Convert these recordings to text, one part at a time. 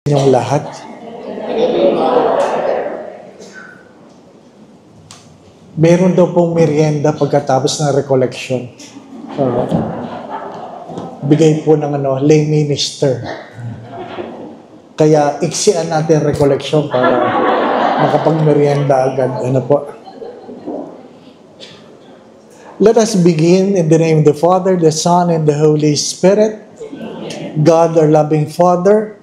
Inyong lahat. Meron daw pong merienda pagkatapos ng recollection. Bigay po ng lay minister. Kaya iksian natin recollection para makapag-merienda agad. Ano po? Let us begin in the name of the Father, the Son, and the Holy Spirit. God, our loving Father,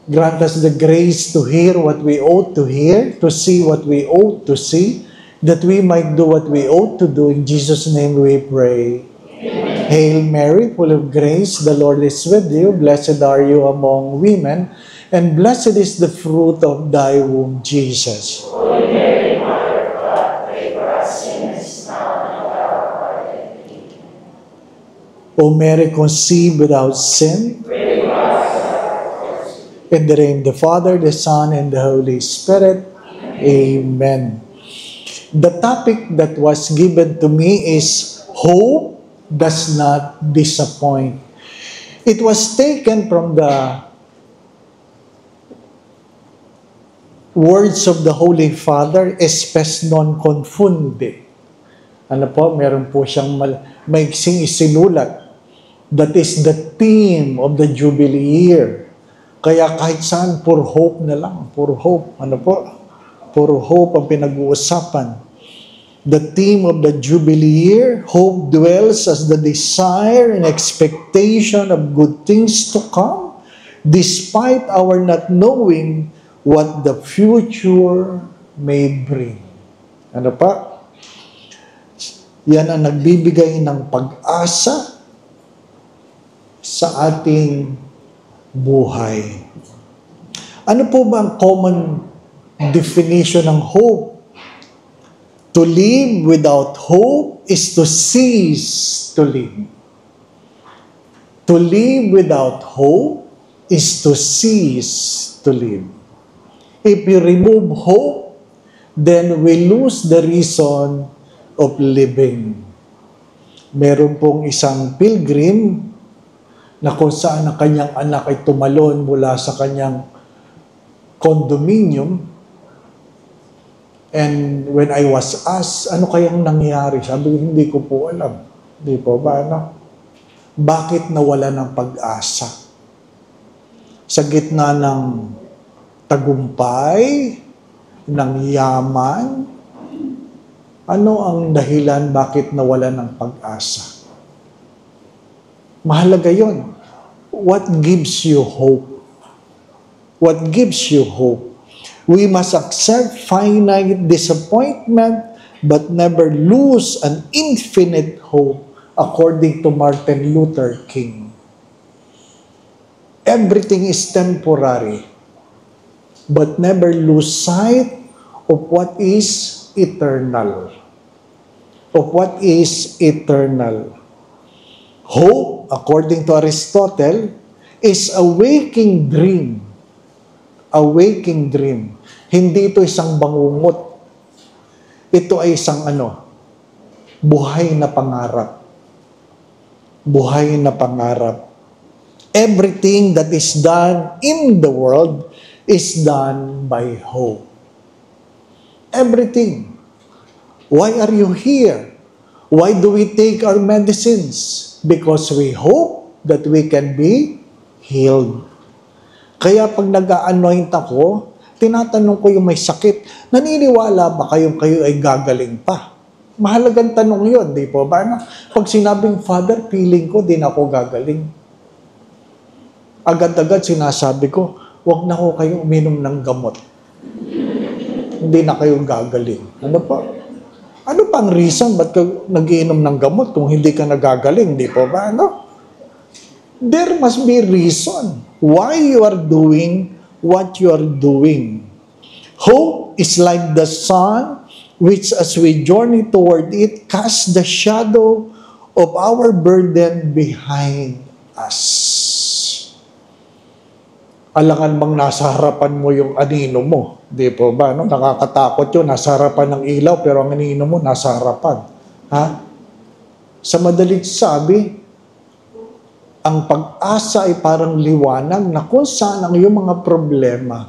grant us the grace to hear what we ought to hear, to see what we ought to see, that we might do what we ought to do. In Jesus' name we pray. Amen. Hail Mary, full of grace, the Lord is with you. Blessed are you among women, and blessed is the fruit of thy womb, Jesus. Holy Mary, Mother of God, pray for us sinners, now and at the hour of our death. O Mary, conceived without sin, Pray for us. in the name of the Father, the Son, and the Holy Spirit. Amen. The topic that was given to me is hope does not disappoint. It was taken from the words of the Holy Father, espes non confunde. Ano po, meron po siyang maiksing isinulat. That is the theme of the Jubilee year. Kaya kahit saan, puro hope na lang. Puro hope. Ano po? Puro hope ang pinag-uusapan. The theme of the Jubilee year, hope dwells as the desire and expectation of good things to come, despite our not knowing what the future may bring. Ano pa? Yan ang nagbibigay ng pag-asa sa ating buhay. Ano po ba ang common definition ng hope? To live without hope is to cease to live. To live without hope is to cease to live. If you remove hope, then we lose the reason of living. Meron pong isang pilgrim na kung saan ang kanyang anak ay tumalon mula sa kanyang condominium. And when I was asked, ano kayang nangyari? Sabi ko, hindi ko po alam. Hindi po ba, ano? Bakit nawala ng pag-asa? Sa gitna ng tagumpay, ng yaman, ano ang dahilan bakit nawala ng pag-asa? Mahalaga yun. What gives you hope? What gives you hope? We must accept finite disappointment but never lose an infinite hope, according to Martin Luther King. Everything is temporary, but never lose sight of what is eternal. Of what is eternal. Hope, according to Aristotle, is a waking dream. A waking dream. Hindi ito isang bangungot. Ito ay isang buhay na pangarap. Buhay na pangarap. Everything that is done in the world is done by hope. Everything. Why are you here? Why do we take our medicines? Because we hope that we can be healed. Kaya pag nag-a-anoint ako, tinatanong ko yung may sakit, naniniwala ba kayo ay gagaling pa? Mahalagang tanong yun, di po ba? Pag sinabing, Father, feeling ko, di na ako gagaling. Agad-agad sinasabi ko, huwag na ko kayo uminom ng gamot. Hindi na kayo gagaling. Ano pa? Ano pang reason ba't ka nag-iinom ng gamot kung hindi ka nagagaling? Di po ba? There must be reason why you are doing what you are doing. Hope is like the sun, which as we journey toward it, casts the shadow of our burden behind us. Alangan bang nasa harapan mo yung anino mo? Di po ba? Nakakatakot yun. Nasa harapan ng ilaw, pero ang anino mo nasa harapan. Ha? Sa madalit sabi, Ang pag-asa ay parang liwanag na kung saan ang iyong mga problema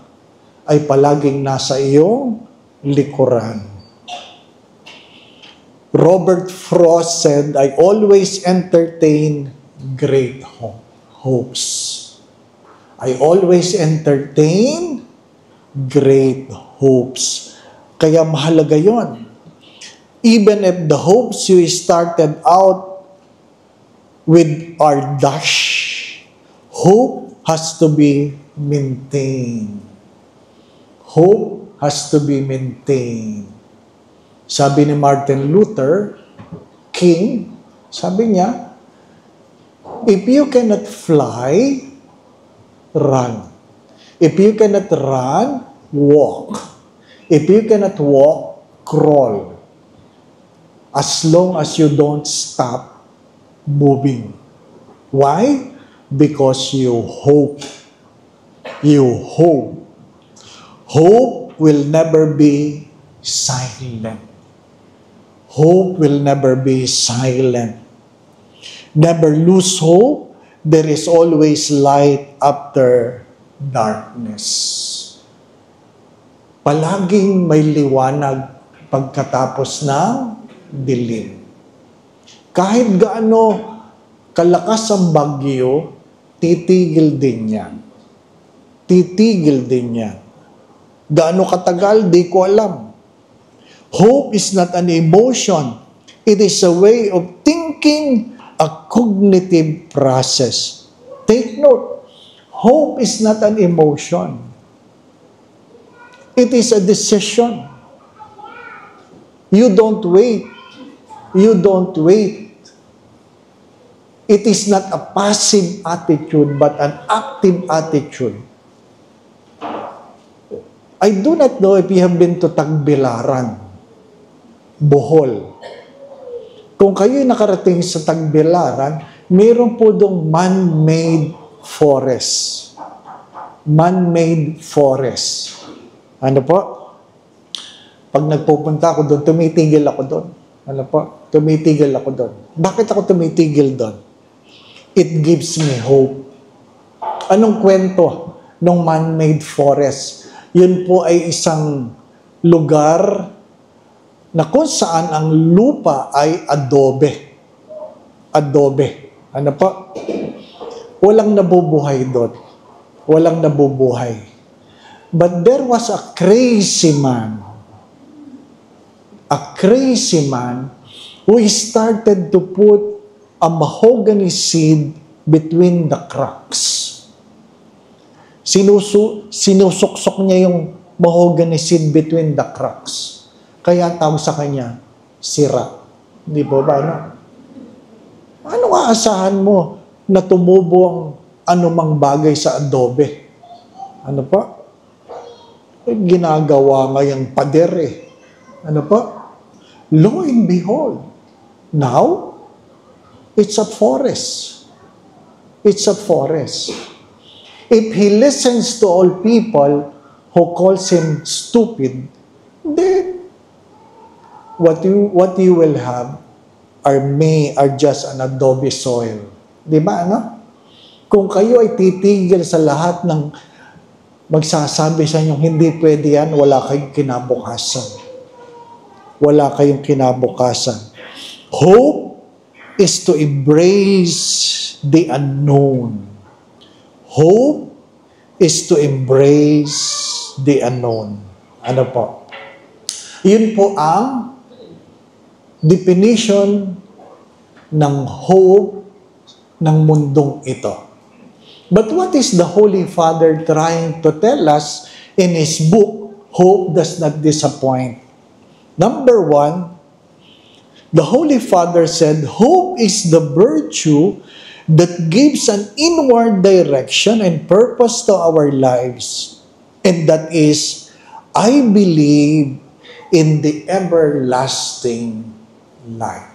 ay palaging nasa iyong likuran. Robert Frost said, I always entertain great hopes. I always entertain great hopes. Kaya mahalaga yon. Even if the hopes you started out with are dashed, hope has to be maintained. Hope has to be maintained. Sabi ni Martin Luther King, sabi niya, if you cannot fly, run. If you cannot run, walk. If you cannot walk, crawl. As long as you don't stop moving. Why? Because you hope. You hope. Hope will never be silent. Hope will never be silent. Never lose hope. There is always light after darkness. Palaging may liwanag pagkatapos ng dilim. Kahit gaano kalakas ang bagyo, titigil din yan. Titigil din yan. Gaano katagal, di ko alam. Hope is not an emotion. It is a way of thinking, a cognitive process. Take note, hope is not an emotion. It is a decision. You don't wait. You don't wait. It is not a passive attitude, but an active attitude. I do not know if you have been to Tagbilaran, Bohol. Kung kayo'y nakarating sa Tagbilaran, mayroon po doong man-made forest. Man-made forest. Ano po? Pag nagpupunta ako doon, tumitigil ako doon. Ano po? Tumitigil ako doon. Bakit ako tumitigil doon? It gives me hope. Anong kwento ng man-made forest? Yun po ay isang lugar na kung saan ang lupa ay adobe. Adobe. Ano po? Walang nabubuhay doon. Walang nabubuhay. But there was a crazy man. A crazy man who started to put a mahogany seed between the cracks. Sinusuksok niya yung mahogany seed between the cracks. Kaya tawag sa kanya, sira. Di po ba? Ano? Anong aasahan mo na tumubo ang anumang bagay sa adobe? Ano pa? Ginagawa nga yung pader eh. Ano pa? Lo and behold, now, it's a forest. It's a forest. If he listens to all people who calls him stupid, then what you will have are just an adobe soil. Di ba, ano? Kung kayo ay titigil sa lahat ng magsasabi sa inyo, hindi pwede yan, wala kayong kinabukasan. Wala kayong kinabukasan. Hope is to embrace the unknown. Hope is to embrace the unknown. Ano po? Yun po ang definition ng hope ng mundong ito. But what is the Holy Father trying to tell us in his book, Hope Does Not Disappoint? Number 1, the Holy Father said, hope is the virtue that gives an inward direction and purpose to our lives. And that is, I believe in the everlasting life.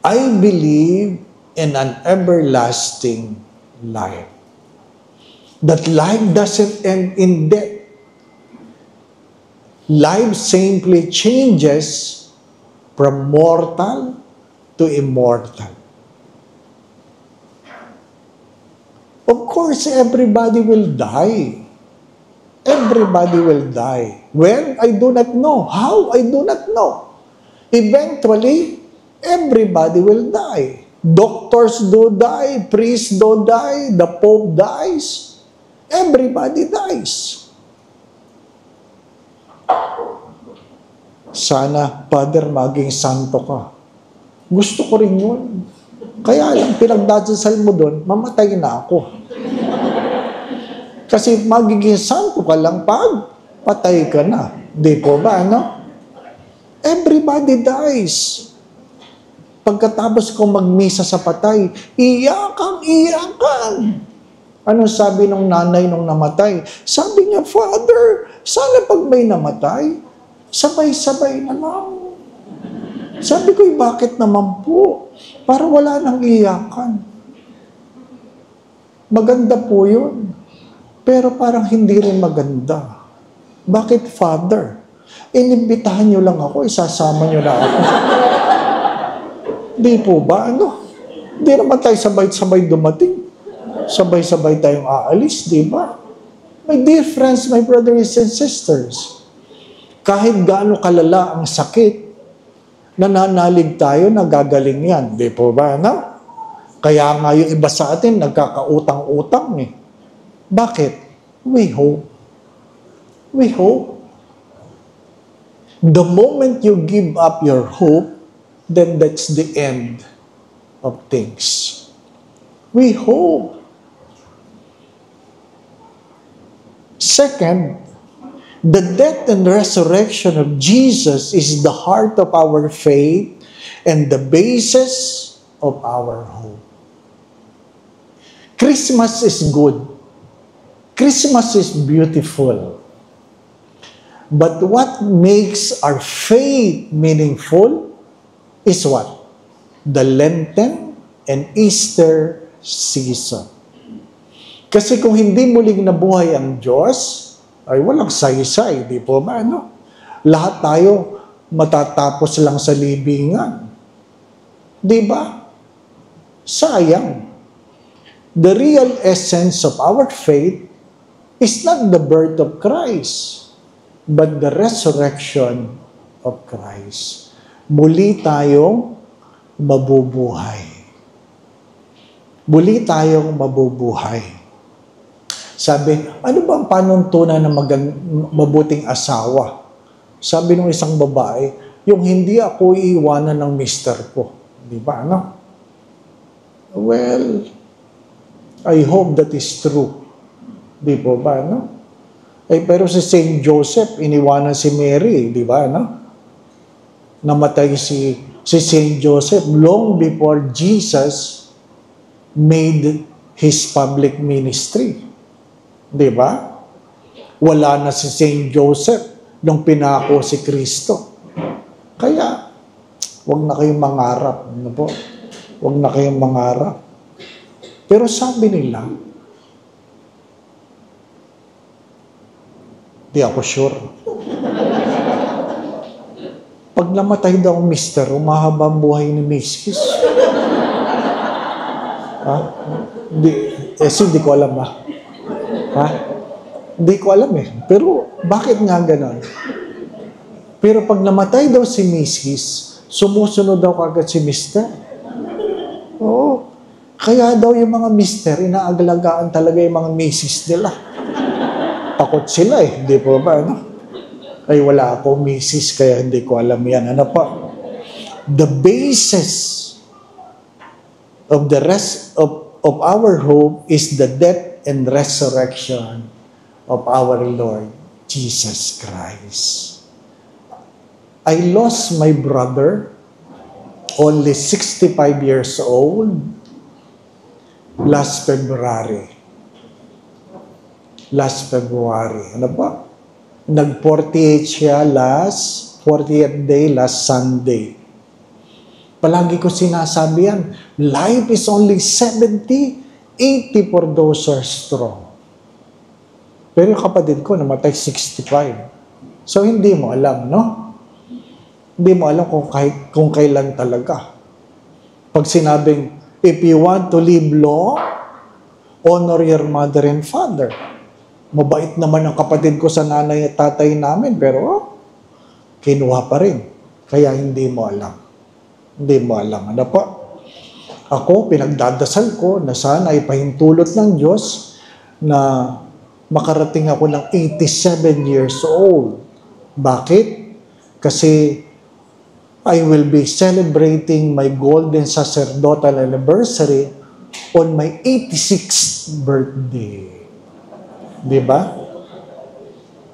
I believe in an everlasting life. That life doesn't end in death. Life simply changes from mortal to immortal. Of course, everybody will die. Everybody will die. When? I do not know. How? I do not know. Eventually, everybody will die. Doctors do die. Priests do die. The Pope dies. Everybody dies. Sana, Father, maging santo ka. Gusto ko rin yun. Kaya lang, pinagdadasal mo doon, mamatay na ako. Kasi magiging santo ka lang pag patay ka na. Di po ba, ano? Everybody dies. Pagkatapos ko magmisa sa patay, iyakan. Ano sabi ng nanay nung namatay? Sabi niya, Father, sana pag may namatay, sabay-sabay na lang. Sabi ko, bakit naman po? Para wala nang iyakan. Maganda po yun. Pero parang hindi rin maganda. Bakit, Father? Inimbitahan nyo lang ako, isasama nyo na ako. Di po ba? Ano? Di naman tayo sabay-sabay dumating. Sabay-sabay tayong aalis, di ba? My dear friends, my brothers and sisters, kahit gaano kalala ang sakit, nananalig tayo, nagagaling yan. Di po ba? Ano? Kaya nga yung iba sa atin, nagkakautang-utang eh. Bakit? We hope. We hope. The moment you give up your hope, then that's the end of things. We hope. Second, the death and resurrection of Jesus is the heart of our faith and the basis of our hope. Christmas is good. Christmas is beautiful. But what makes our faith meaningful is what? The Lenten and Easter season. Kasi kung hindi muling nabuhay ang Diyos, ay walang saysay, di po ba? Ano? Lahat tayo matatapos lang sa libingan. Di ba? Sayang. The real essence of our faith is not the birth of Christ, but the resurrection of Christ. Muli tayong mabubuhay. Muli tayong mabubuhay. Sabi, ano ba ang panuntunan ng mabuting asawa? Sabi ng isang babae, yung hindi ako iiwanan ng mister ko. Di ba, ano? Well, I hope that is true. Di po ba, no? Eh, pero si Saint Joseph, iniwanan si Mary, di ba, no? Namatay si Saint Joseph long before Jesus made his public ministry. Di ba? Wala na si Saint Joseph nung pinako si Kristo. Kaya, wag na kayong mangarap. Ano po? Wag na kayong mangarap. Pero sabi nila, di ako sure. Pag namatay daw ang mister, umahaba ang buhay ni Mrs. Ha? Hindi ko alam ba? Ha? Hindi ko alam eh. Pero bakit nga ganon? Pero pag namatay daw si Mrs., sumusunod daw kagad si mister. Oo. Kaya daw yung mga mister, inaagalagaan talaga yung mga Mrs. nila. Takot sila eh. Hindi po ba? Ano? Ay wala ako Mrs. kaya hindi ko alam yan. Ano pa? The basis of the rest of our hope is the death and resurrection of our Lord Jesus Christ. I lost my brother, only 65 years old, last February. Ano ba? Nag-48 siya 40th day, last Sunday. Palagi ko sinasabi yan, life is only 70, 80 for those who are strong. Pero yung kapatid ko, namatay 65. So, hindi mo alam, no? Hindi mo alam kung kailan talaga. Pag sinabing, if you want to live long, Honor your mother and father. Mabait naman ang kapatid ko sa nanay at tatay namin, pero kinuha pa rin. Kaya hindi mo alam. Hindi mo alam. Ano po? Ako, pinagdadasal ko na sana ay pahintulot ng Diyos na makarating ako ng 87 years old. Bakit? Kasi I will be celebrating my golden sacerdotal anniversary on my 86th birthday. Di ba?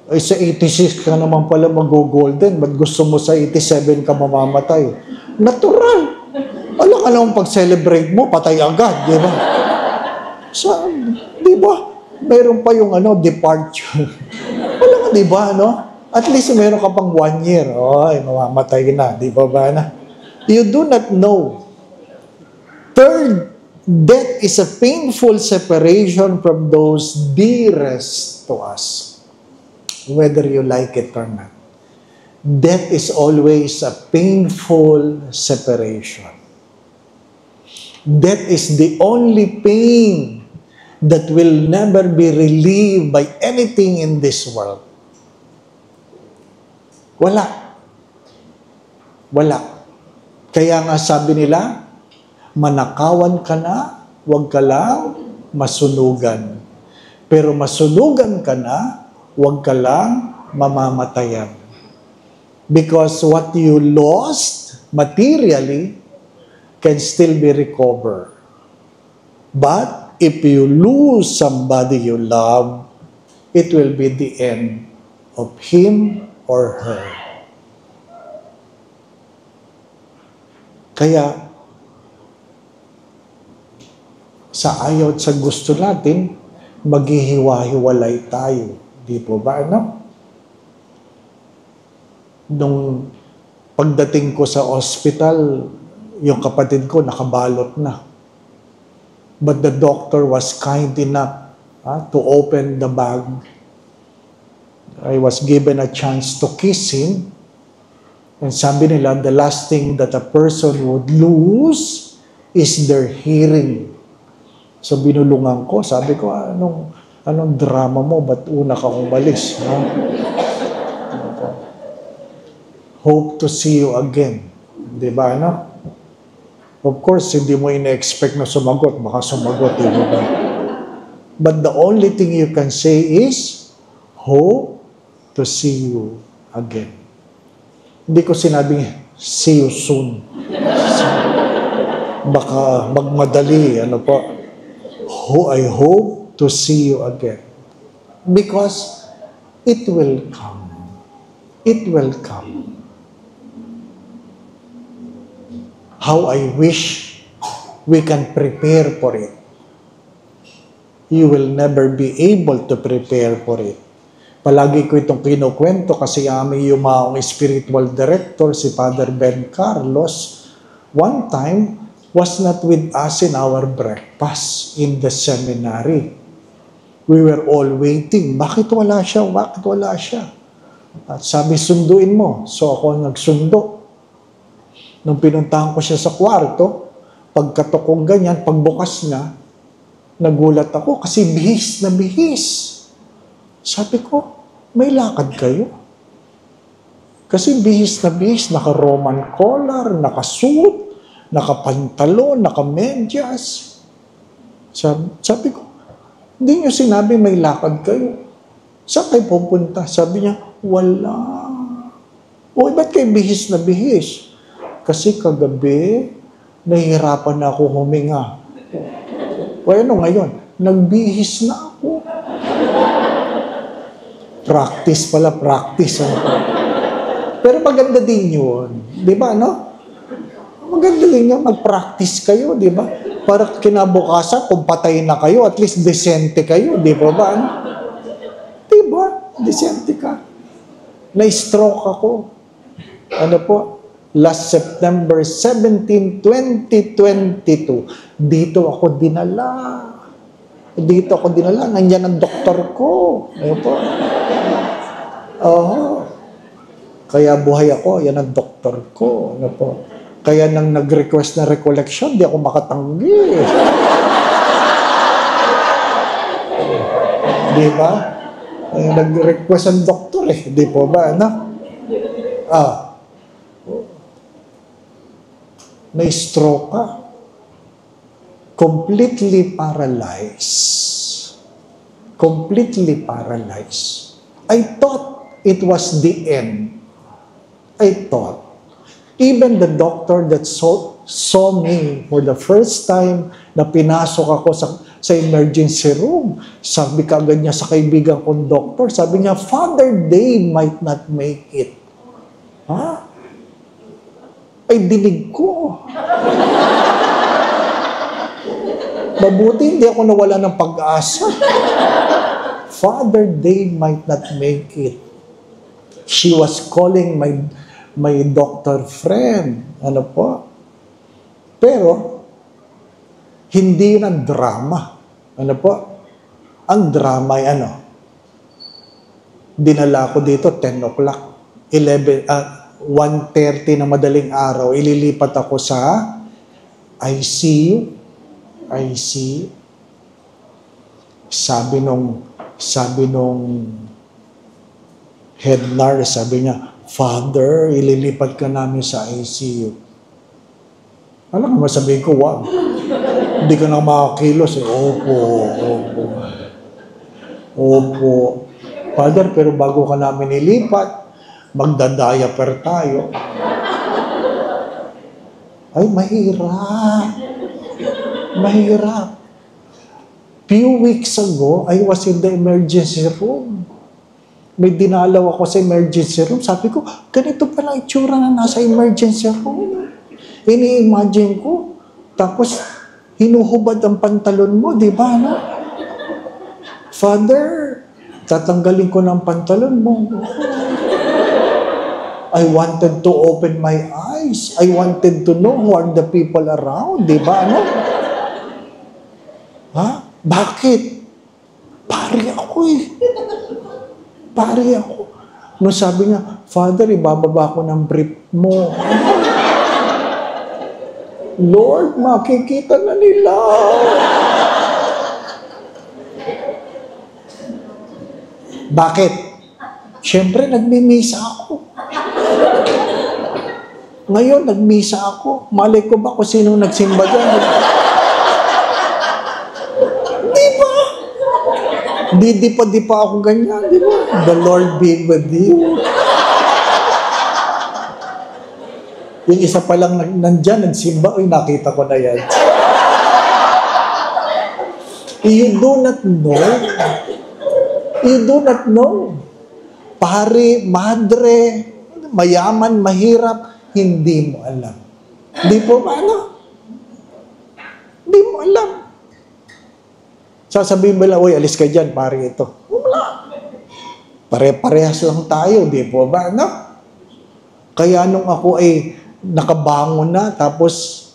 Ay, sa 86 ka naman pala mag-golden, ba't gusto mo sa 87 ka mamamatay? Natural. Alam ka naman pag-celebrate mo, patay agad, di ba? Di ba? Mayroon pa yung departure. Wala ka, di ba, At least mayroon ka pang 1 year. Ay, mamamatay na, di ba ba na? You do not know. Third, death is a painful separation from those dearest to us, whether you like it or not. Death is always a painful separation. Death is the only pain that will never be relieved by anything in this world. Wala. Wala. Kaya nga sabi nila, manakawan ka na, huwag ka lang masunugan. Pero masunugan ka na, huwag ka lang mamamatayan. Because what you lost materially can still be recovered. But if you lose somebody you love, it will be the end of him or her. Kaya, sa ayaw at sa gusto natin, maghihiwa-hiwalay tayo. Di po ba, Nung pagdating ko sa hospital, yung kapatid ko nakabalot na. But the doctor was kind enough to open the bag. I was given a chance to kiss him. And sabi nila, the last thing that a person would lose is their hearing. So binulungan ko, sabi ko, anong drama mo? Ba't una ka umalis? Hope to see you again. Di ba, Of course, hindi mo ina-expect na sumagot. Baka sumagot, di ba? But the only thing you can say is, hope to see you again. Hindi ko sinabing, see you soon. Baka magmadali, I hope to see you again. Because it will come. It will come. How I wish we can prepare for it. You will never be able to prepare for it. Palagi ko itong kinukwento kasi aming yumaong spiritual director, si Father Ben Carlos, one time was not with us in our breakfast in the seminary. We were all waiting. Bakit wala siya? Bakit wala siya? At sabi, sunduin mo. So ako nagsundo. Nung pinuntahan ko siya sa kwarto, pagkatok kong ganyan, pagbukas na, nagulat ako kasi bihis na bihis. Sabi ko, may lakad kayo? Kasi bihis na bihis, naka-Roman collar, naka-suit, naka-pantalon, naka-medyas. Sabi ko, hindi niyo sinabi may lakad kayo. Saan kayo pupunta? Sabi niya, wala. O, ba't kayo bihis na bihis? Kasi kagabi, nahihirapan na ako huminga. O ngayon? Nagbihis na ako. Practice pala, practice. Pero maganda din yun. Di ba, Maganda din yun, mag-practice kayo, di ba? Para kinabukasan, kung patay na kayo, at least decente kayo, di ba ba? Di ba? Decente ka. Na-stroke ako. Last September 17, 2022, dito ako dinala. Nandiyan ang doktor ko. Kaya buhay ako, yan ang doktor ko. Kaya nang nag-request na recollection, di ako makatanggi. Di ba? Nag-request ang doktor Di po ba? Ano? Na-stroke ka. Completely paralyzed. Completely paralyzed. I thought it was the end. I thought. Even the doctor that saw me for the first time na pinasok ako sa emergency room, sabi kagad niya sa kaibigan kong doctor, sabi niya, Father Dave might not make it. Ha? Ay, dinig ko. Mabuti, hindi ako nawala ng pag-asa. Father Dave might not make it. She was calling my doctor friend. Ano po? Pero, hindi yun ang drama. Ano po? Ang drama ay ano? Dinala ko dito 10 o'clock. 1:30 na madaling araw. Ililipat ako sa ICU. Sabi nung head nurse, sabi niya, Father, ililipat ka namin sa ICU. Alam mo, sabihin ko, wag. Hindi ka na makakilos. Opo. Father, pero bago ka namin ilipat, magdadiaper tayo. Ay, mahirap. Few weeks ago, I was in the emergency room. May dinalaw ako sa emergency room. Sabi ko, ganito pala itsura na nasa emergency room. Ini-imagine ko. Tapos, hinuhubad ang pantalon mo, di ba? No? Father, tatanggalin ko ng pantalon mo. I wanted to open my eyes. I wanted to know who are the people around, di ba? Ano? Ha? Bakit? Pari ako Pari ako. Nung sabi niya, Father, ibababa ko ng brief mo. Lord, makikita na nila. Bakit? Siyempre, nagmimisa ako. Ngayon, nagmisa ako. Malay ko ba kung sino nagsimba dyan? Di ba? Di pa ako ganyan, di ba? The Lord be with you. Yung isa pa lang nandyan, nagsimba, nakita ko na yan. You do not know. You do not know. Pare, madre, mayaman, mahirap, hindi mo alam. Di po ba, ano? Di mo alam. Sasabihin mo lang, uy, alis ka dyan, pare ito. Wala. Pare-parehas lang tayo, di po ba, ano? Kaya nung ako ay nakabangon na, tapos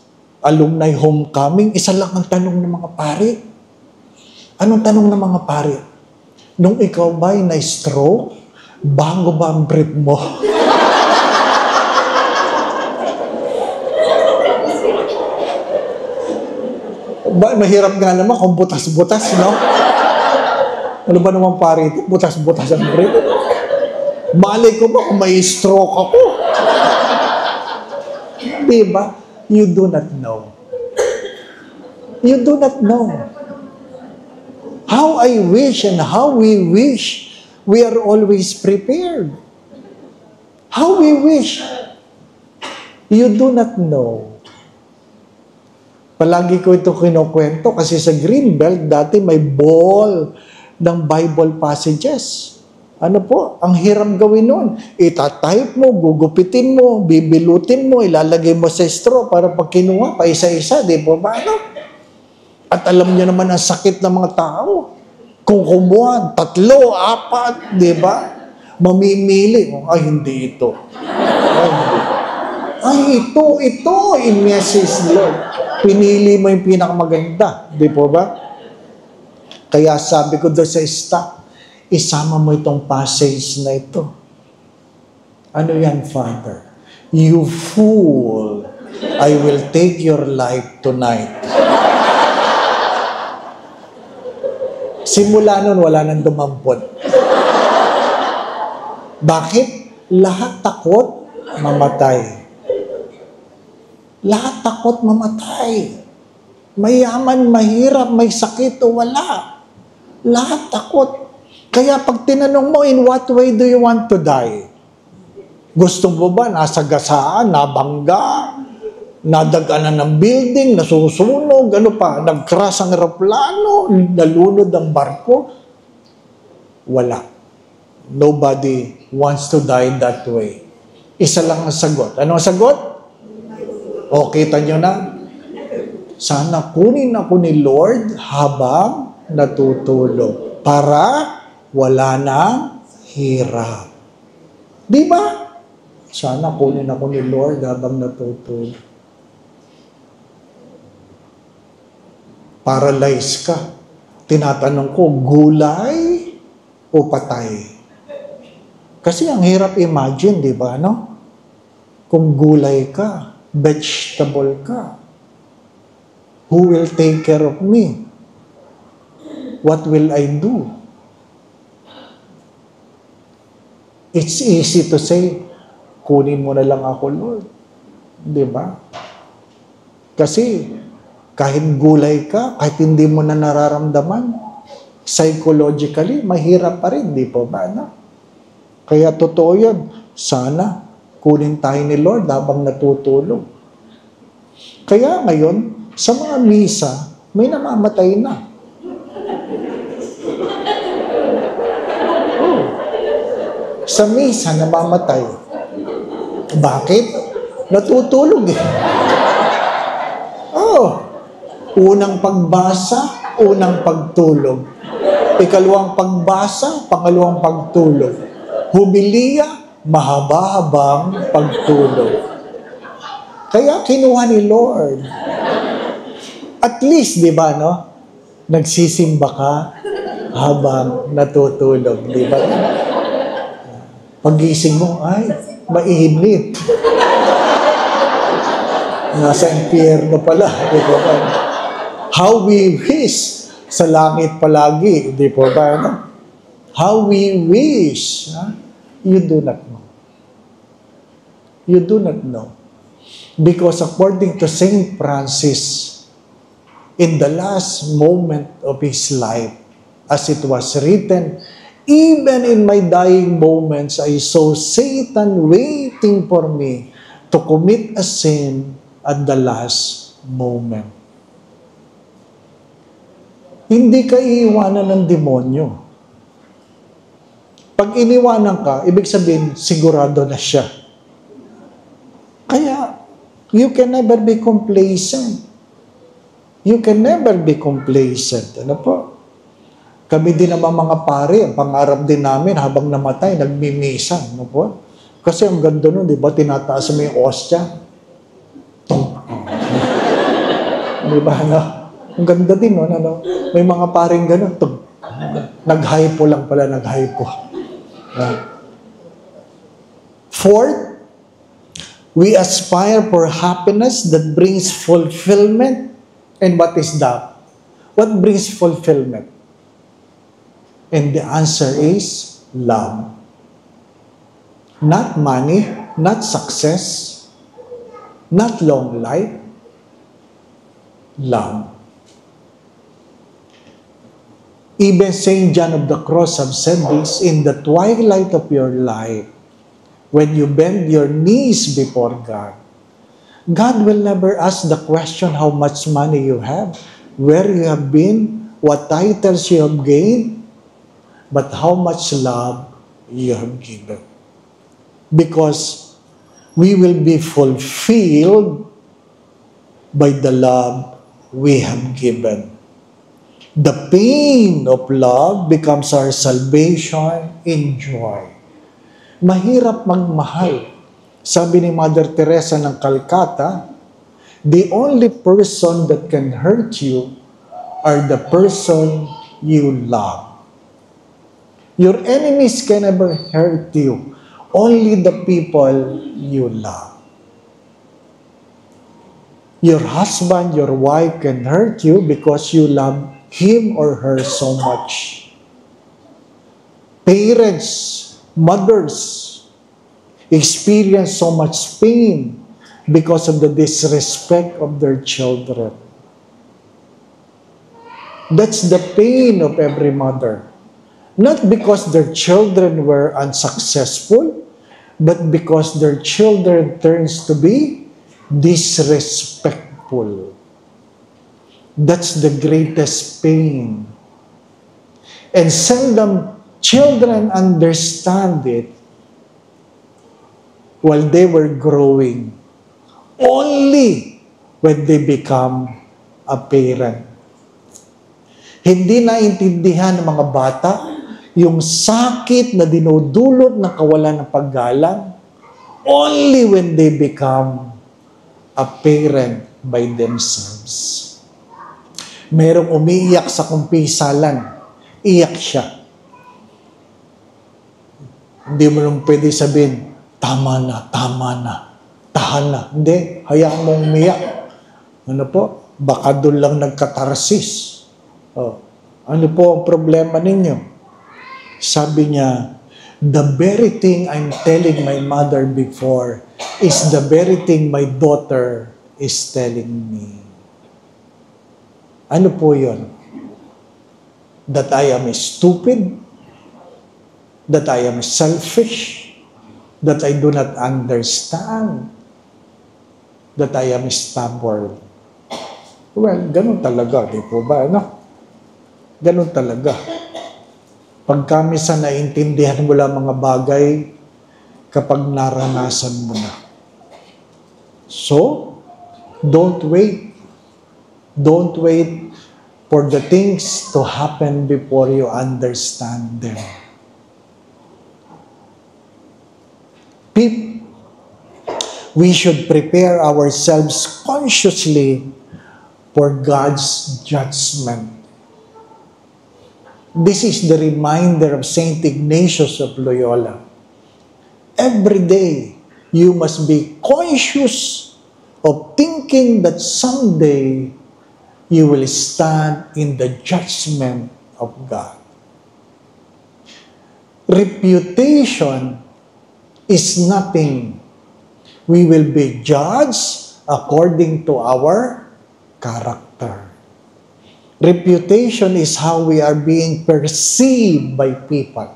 alumni homecoming, isa lang ang tanong ng mga pare. Anong tanong ng mga pare? Nung ikaw ba'y na-stroke, bago ba ang brief mo? Mahirap nga naman kung butas-butas, no? Ano ba naman pare ito? Butas-butas ang brief. Malay ko ba kung may stroke ako? Diba? You do not know. You do not know. How I wish and how we wish we are always prepared. How we wish. You do not know. Palagi ko ito kinukwento kasi sa Greenbelt dati may ball ng Bible passages. Ano po? Ang hirap gawin nun. Itatype mo, gugupitin mo, bibilutin mo, ilalagay mo sa straw para pag kinuha, pa isa-isa, di ba ba? Ano? At alam niyo naman ang sakit ng mga tao. Kung kumuha, 3, 4, di ba? Mamimili. Ay, hindi ito. Ay, ito, i-message Lord. Pinili mo yung pinakamaganda. Di po ba? Kaya sabi ko doon sa staff, isama mo itong passage na ito. Ano yan, Father? You fool, I will take your life tonight. Simula nun, wala nang dumampot. Bakit? Lahat takot, mamatay. Lahat takot, mamatay. Mayaman, mahirap, may sakit o wala. Lahat takot. Kaya pag tinanong mo, in what way do you want to die? Gusto mo ba nasa gasaan, nabangga, nadaganan ng building, nasusunog, ano pa, nag-crash ang aeroplano, nalunod ang barko? Wala. Nobody wants to die that way. Isa lang ang sagot. Ano ang sagot? O, kita nyo na? Sana kunin ako ni Lord habang natutulog para wala nang hirap. Di ba? Sana kunin ako ni Lord habang natutulog. Paralyzed ka. Tinatanong ko, gulay o patay? Kasi ang hirap imagine, di ba, no? Kung gulay ka, vegetable ka, who will take care of me? What will I do? It's easy to say, kunin mo na lang ako, Lord. Di ba? Kasi, kahit gulay ka, kahit hindi mo na nararamdaman, psychologically, mahirap pa rin, di po ba? No? Kaya totoo yun. Sana, kunin tayo ni Lord habang natutulog. Kaya ngayon, sa mga misa, may namamatay na. Sa misa, namamatay. Bakit? Natutulog eh. Unang pagbasa, unang pagtulog. Ikalawang pagbasa, pangalawang pagtulog. Hubiliya, mahaba-habang pagtulog. Kaya kinuha ni Lord. At least, di ba, no? Nagsisimba ka habang natutulog. Di ba? Pagising mo, ay, mainit. Nasa impyerno pala. Di ba? How we wish sa langit palagi. Di ba ba? No? How we wish. You do not know. You do not know. Because according to Saint Francis, in the last moment of his life, as it was written, even in my dying moments, I saw Satan waiting for me to commit a sin at the last moment. Hindi ka iiwanan ng demonyo. Pag iniwanan ka, ibig sabihin, sigurado na siya. Kaya, you can never be complacent. You can never be complacent. Ano po? Kami din naman mga pare, ang pangarap din namin habang namatay, nagmimisa. Ano po? Kasi ang ganda nun, di ba? Tinataas mo yung ostia. Di ba? Ano? Ang ganda din, no? Ano? May mga paring gano'n. Nag-hypo lang pala, nag-hypo. Fourth, we aspire for happiness that brings fulfillment. And what is that? What brings fulfillment? And the answer is love. Not money, not success, not long life. Love. Even St. John of the Cross have said this, in the twilight of your life, when you bend your knees before God, God will never ask the question how much money you have, where you have been, what titles you have gained, but how much love you have given. Because we will be fulfilled by the love we have given. The pain of love becomes our salvation in joy. Mahirap magmahal. Sabi ni Mother Teresa ng Calcutta, the only person that can hurt you are the person you love. Your enemies can never hurt you. Only the people you love. Your husband, your wife can hurt you because you love him or her so much. Parents, mothers, experience so much pain because of the disrespect of their children. That's the pain of every mother. Not because their children were unsuccessful, but because their children turns to be disrespectful. That's the greatest pain. And seldom children understand it while they were growing. Only when they become a parent. Hindi naintindihan ng mga bata yung sakit na dinudulot ng kawalan ng paggalang only when they become a parent by themselves. Merong umiiyak sa kumpisalan, iyak siya. Hindi mo lang pwede sabihin, tama na, tahan na. Hindi, hayaan mong umiyak. Ano po? Baka doon lang nagkatarsis. Oh. Ano po ang problema ninyo? Sabi niya, the very thing I'm telling my mother before is the very thing my daughter is telling me. Ano po yun? That I am stupid? That I am selfish? That I do not understand? That I am stubborn? Well, ganun talaga, di po ba? Ano? Ganun talaga. Pag kami sa naintindihan mo lang mga bagay, kapag naranasan mo na. So, don't wait. Don't wait for the things to happen before you understand them. We should prepare ourselves consciously for God's judgment. This is the reminder of Saint Ignatius of Loyola. Every day, you must be conscious of thinking that someday you will stand in the judgment of God. Reputation is nothing. We will be judged according to our character. Reputation is how we are being perceived by people.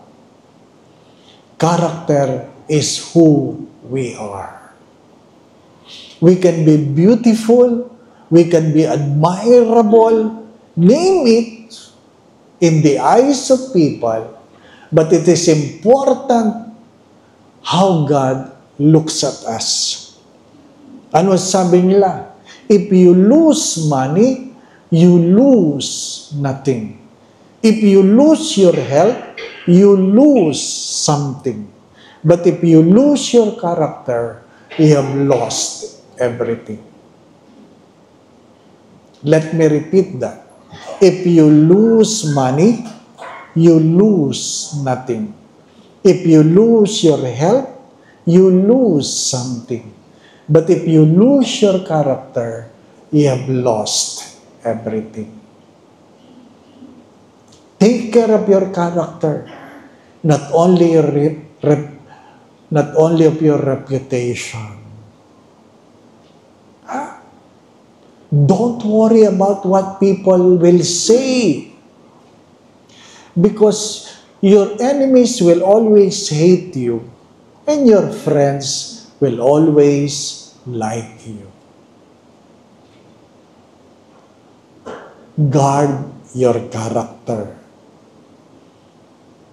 Character is who we are. We can be beautiful, we can be admirable, name it, in the eyes of people, but it is important how God looks at us. Ano sabi nila? If you lose money, you lose nothing. If you lose your health, you lose something. But if you lose your character, you have lost everything. Let me repeat that. If you lose money, you lose nothing. If you lose your health, you lose something. But if you lose your character, you have lost everything. Take care of your character, not only of your reputation. Don't worry about what people will say, because your enemies will always hate you, and your friends will always like you. Guard your character.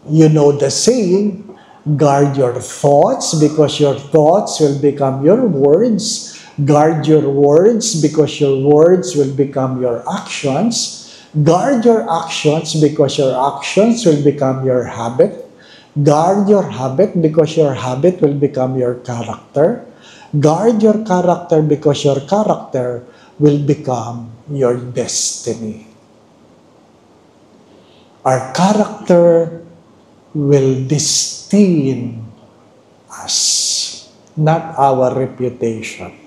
You know the saying, guard your thoughts because your thoughts will become your words. Guard your words because your words will become your actions. Guard your actions because your actions will become your habit. Guard your habit because your habit will become your character. Guard your character because your character will become your destiny. Our character will destine us, not our reputation.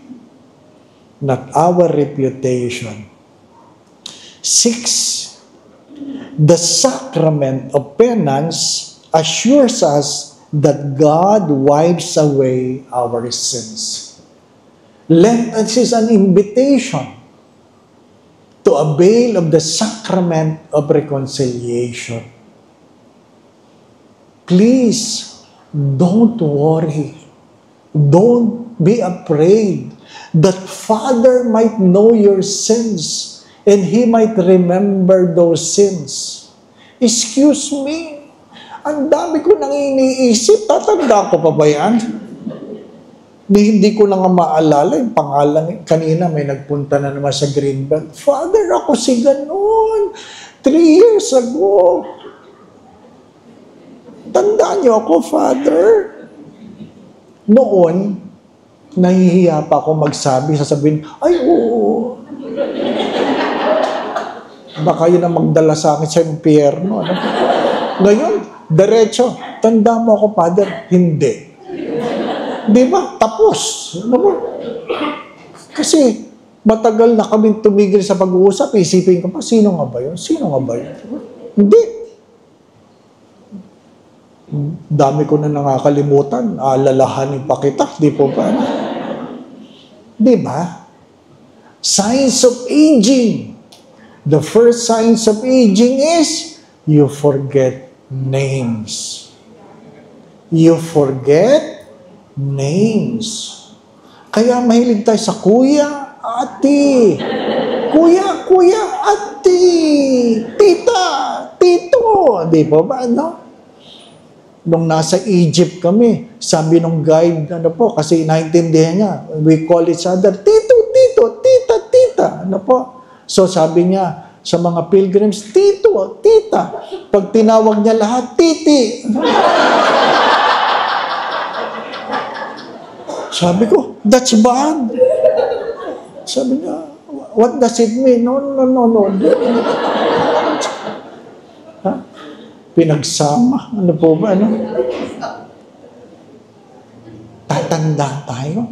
Not our reputation. 6, The sacrament of penance assures us that God wipes away our sins. Lent is an invitation to avail of the sacrament of reconciliation. Please, don't worry. Don't be afraid that Father might know your sins and He might remember those sins. Excuse me, ang dami ko nang iniisip, tatanda ko pa ba yan? Hindi ko lang maalala yung pangalan. Kanina may nagpunta na naman sa Greenbelt. Father, ako si ganon. 3 years ago. Tandaan niyo ako, Father. Noon, nahihiya pa ako magsabi, sasabihin, ay, oo. Baka yun ang magdala sa akin sa impyerno. Ano? Ngayon, diretso, tanda mo ako, Father. Hindi. Di ba? Tapos. Ano ba? Kasi, matagal na kaming tumigil sa pag-uusap. Isipin ko pa, sino nga ba yun? Sino nga ba yun? Hindi. Dami ko na nakakalimutan. Alalahanin pa kita. Di po ba? Di ba? Signs of aging. The first signs of aging is you forget names. You forget names. Kaya mahilig tayo sa kuya, ate. Kuya, kuya, ate. Tita, tito. Di ba ba, ano? Nung nasa Egypt kami, sabi nung guide, ano po, kasi naintindihan niya, we call each other, tito, tito, tita, tita. Ano po? So sabi niya sa mga pilgrims, tito, tita. Pag tinawag niya lahat, titi. Sabi ko, that's bad. Sabi niya, what does it mean? No. Ha? Pinagsama. Ano po ba? Ano? Tatanda tayo.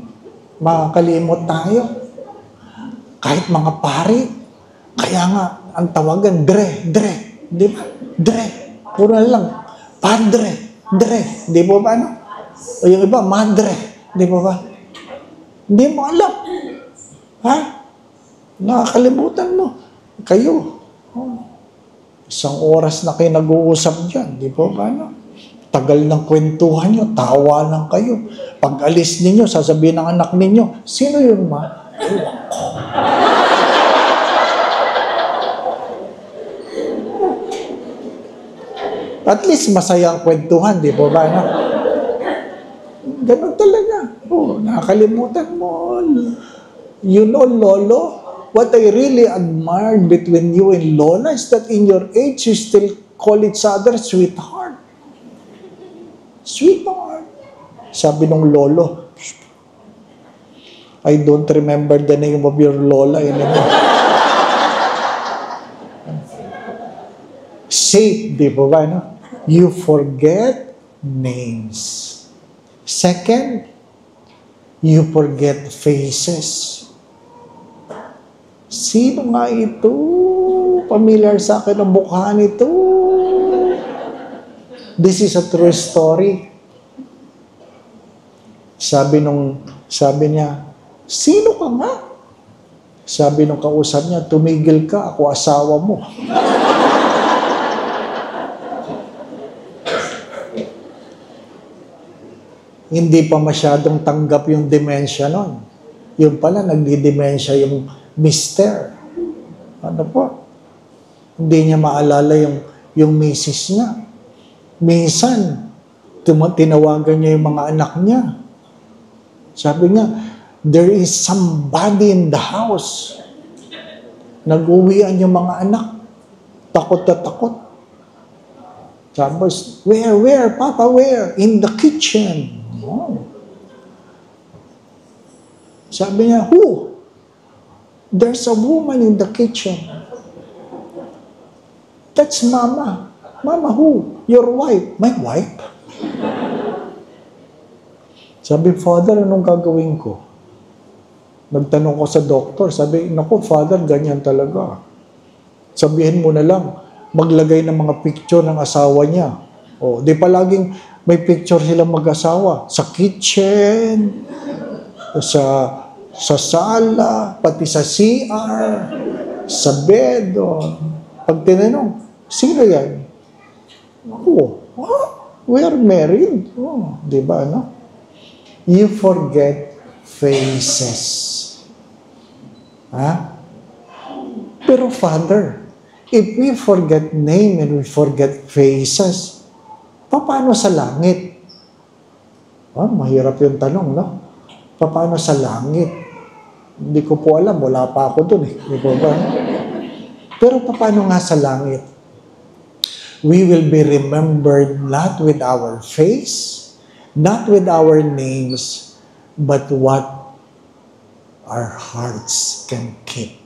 Makakalimot tayo. Kahit mga pari. Kaya nga, ang tawagan, dre. Di ba? Dre. Puro lang. Padre. Dre. Di ba ba? Ano? O yung iba, madre. Di ba ba? Hindi mo alam. Ha? Nakakalimutan mo. Kayo. Oh. Isang oras na kayo nag-uusap dyan. Di ba ba? No? Tagal ng kwentuhan nyo. Tawa lang kayo. Pag alis ninyo, sasabihin ng anak ninyo, sino yun, ma? At least masaya ang kwentuhan. Di ba ba? No? Ganun talaga. Oh, nakakalimutan mo. You know, Lolo, what I really admired between you and Lola is that in your age, you still call each other sweetheart. Sweetheart. Sabi nung Lolo, I don't remember the name of your Lola anymore. Safe, di ba ba? No? You forget names. Second, you forget faces. Sino nga ito? Familiar sa akin ang mukha nito. This is a true story. Sabi niya, sino ka nga? Sabi nung kausap niya, tumigil ka, ako asawa mo. Hindi pa masyadong tanggap yung dementia nun. Yung pala, nagdi-dementia yung mister. Ano po? Hindi niya maalala yung misis niya. Minsan, tinawagan niya yung mga anak niya. Sabi niya, there is somebody in the house. Nag-uwian yung mga anak. Takot na takot. Tapos, where, Papa, where? In the kitchen. Oh. Sabi niya, who? There's a woman in the kitchen. That's Mama. Mama, who? Your wife. My wife? Sabi, Father, anong gagawin ko? Nagtanong ko sa doktor. Sabi, naku, Father, ganyan talaga. Sabihin mo na lang, maglagay ng mga picture ng asawa niya. O, di palaging may picture silang mag-asawa. Sa kitchen, sa sala, pati sa CR, sa bed. O. Pag tinanong, sino yan? Ako, we are married. Oh, di ba, no? You forget faces. Ha? Pero Father, if we forget name and we forget faces, paano sa langit? Mahirap yung tanong, no? Paano sa langit? Hindi ko po alam, wala pa ako dun eh. Di po ba? Pero paano nga sa langit? We will be remembered not with our face, not with our names, but what our hearts can keep.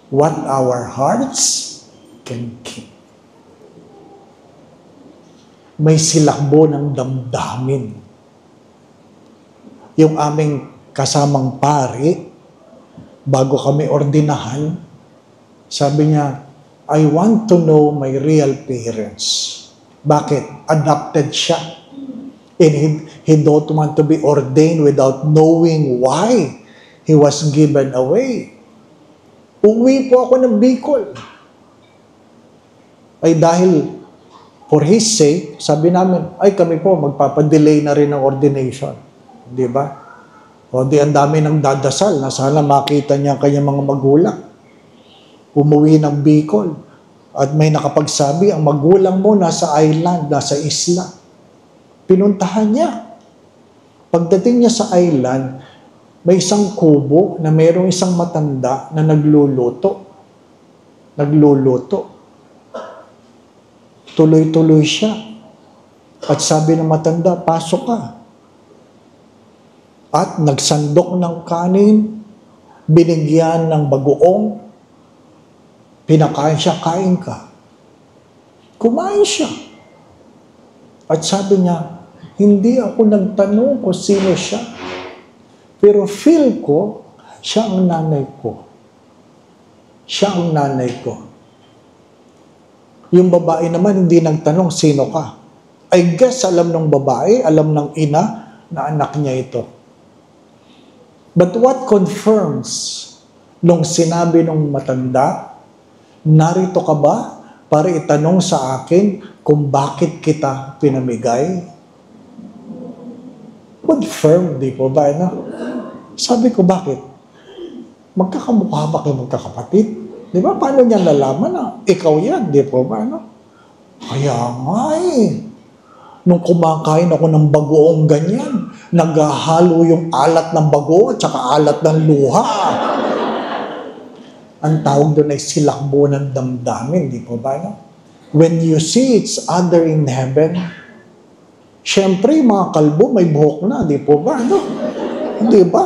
What our hearts can keep. May silakbo ng damdamin. Yung aming kasamang pari, bago kami ordinahan, sabi niya, I want to know my real parents. Bakit? Adopted siya. And he don't want to be ordained without knowing why he was given away. Uwi po ako ng Bicol. Ay dahil for his sake, sabi namin, ay kami po magpapadelay na rin ng ordination. Di ba? O di ang dami ng dadasal na sana makita niya kanyang mga magulang. Umuwi ng Bicol. At may nakapagsabi, ang magulang mo nasa island, nasa isla. Pinuntahan niya. Pagdating niya sa island, may isang kubo na mayroong isang matanda na nagluluto. Nagluluto. Tuloy-tuloy siya. At sabi ng matanda, pasok ka. At nagsandok ng kanin, binigyan ng bagoong, pinakain siya, kain ka. Kumain siya. At sabi niya, hindi ako nagtanong kung sino siya. Pero feel ko, siya ang nanay ko. Siya ang nanay ko. Yung babae naman, hindi nagtanong, sino ka? I guess alam ng babae, alam ng ina, na anak niya ito. But what confirms nung sinabi nung matanda, narito ka ba para itanong sa akin kung bakit kita pinamigay? Confirm, di po ba? No? Sabi ko, bakit? Magkakamukha ba kayo magkakapatid? Di ba? Paano niya nalaman na ikaw yan? Di po ba? No? Kaya nga eh. Nung kumakain ako ng bagoong ganyan, naghahalo yung alat ng bago at saka alat ng luha. Ang tawag doon ay silakbo ng damdamin, di po ba? No? When you see each other in heaven, syempre, mga kalbo, may buhok na, di po ba? No? Di ba?